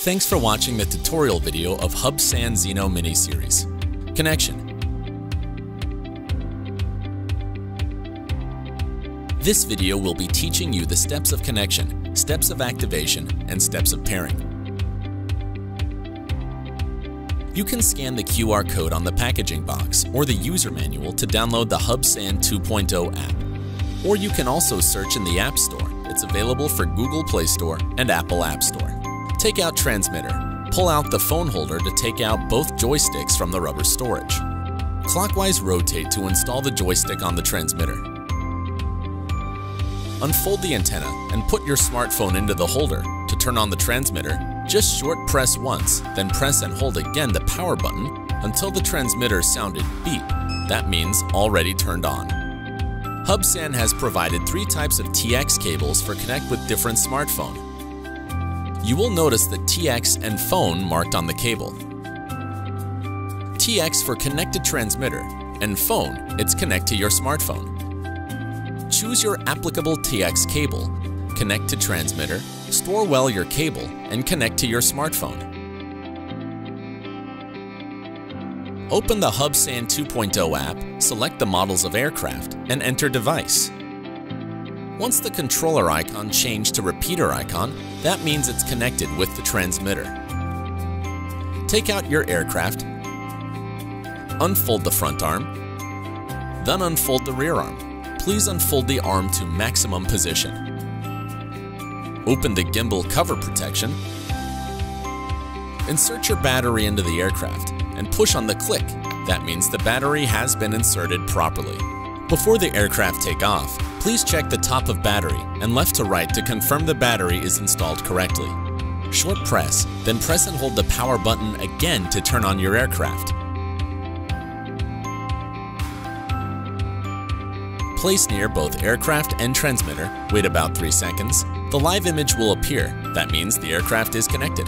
Thanks for watching the tutorial video of Hubsan Zino Mini series. Connection. This video will be teaching you the steps of connection, steps of activation, and steps of pairing. You can scan the QR code on the packaging box or the user manual to download the Hubsan 2.0 app. Or you can also search in the App Store. It's available for Google Play Store and Apple App Store. Take out transmitter. Pull out the phone holder to take out both joysticks from the rubber storage. Clockwise rotate to install the joystick on the transmitter. Unfold the antenna and put your smartphone into the holder. To turn on the transmitter, just short press once, then press and hold again the power button until the transmitter sounded beep. That means already turned on. Hubsan has provided 3 types of TX cables for connect with different smartphone. You will notice the TX and phone marked on the cable. TX for connected transmitter, and phone, it's connect to your smartphone. Choose your applicable TX cable, connect to transmitter, store well your cable, and connect to your smartphone. Open the Hubsan 2.0 app, select the models of aircraft, and enter device. Once the controller icon changed to repeater icon, that means it's connected with the transmitter. Take out your aircraft, unfold the front arm, then unfold the rear arm. Please unfold the arm to maximum position. Open the gimbal cover protection. Insert your battery into the aircraft and push on the click. That means the battery has been inserted properly. Before the aircraft take off, please check the top of battery and left to right to confirm the battery is installed correctly. Short press, then press and hold the power button again to turn on your aircraft. Place near both aircraft and transmitter, wait about 3 seconds. The live image will appear. That means the aircraft is connected.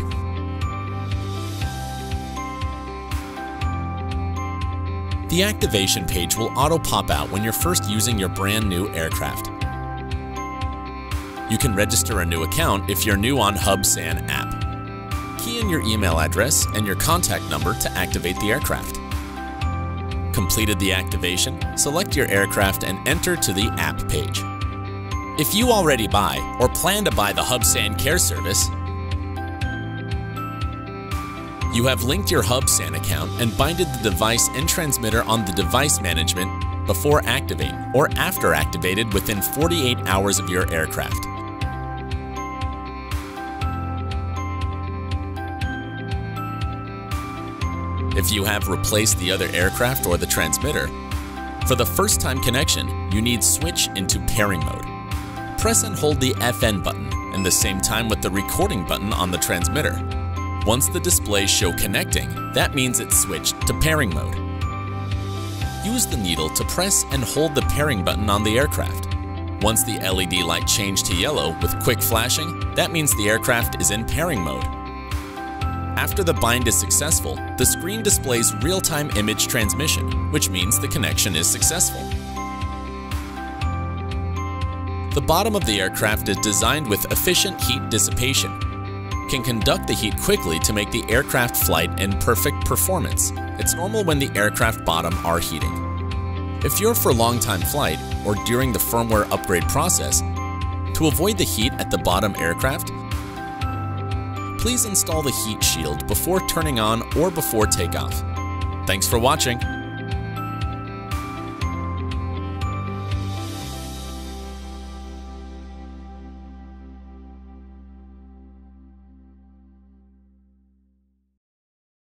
The activation page will auto-pop out when you're first using your brand new aircraft. You can register a new account if you're new on Hubsan app. Key in your email address and your contact number to activate the aircraft. Completed the activation, select your aircraft and enter to the app page. If you already buy or plan to buy the Hubsan Care service, you have linked your Hubsan account and binded the device and transmitter on the device management before activate or after activated within 48 hours of your aircraft. If you have replaced the other aircraft or the transmitter, for the first time connection, you need switch into pairing mode. Press and hold the FN button and the same time with the recording button on the transmitter. Once the displays show connecting, that means it's switched to pairing mode. Use the needle to press and hold the pairing button on the aircraft. Once the LED light changed to yellow with quick flashing, that means the aircraft is in pairing mode. After the bind is successful, the screen displays real-time image transmission, which means the connection is successful. The bottom of the aircraft is designed with efficient heat dissipation. Can conduct the heat quickly to make the aircraft flight in perfect performance. It's normal when the aircraft bottom are heating. If you're for long-time flight or during the firmware upgrade process, to avoid the heat at the bottom aircraft, please install the heat shield before turning on or before takeoff. Thanks for watching.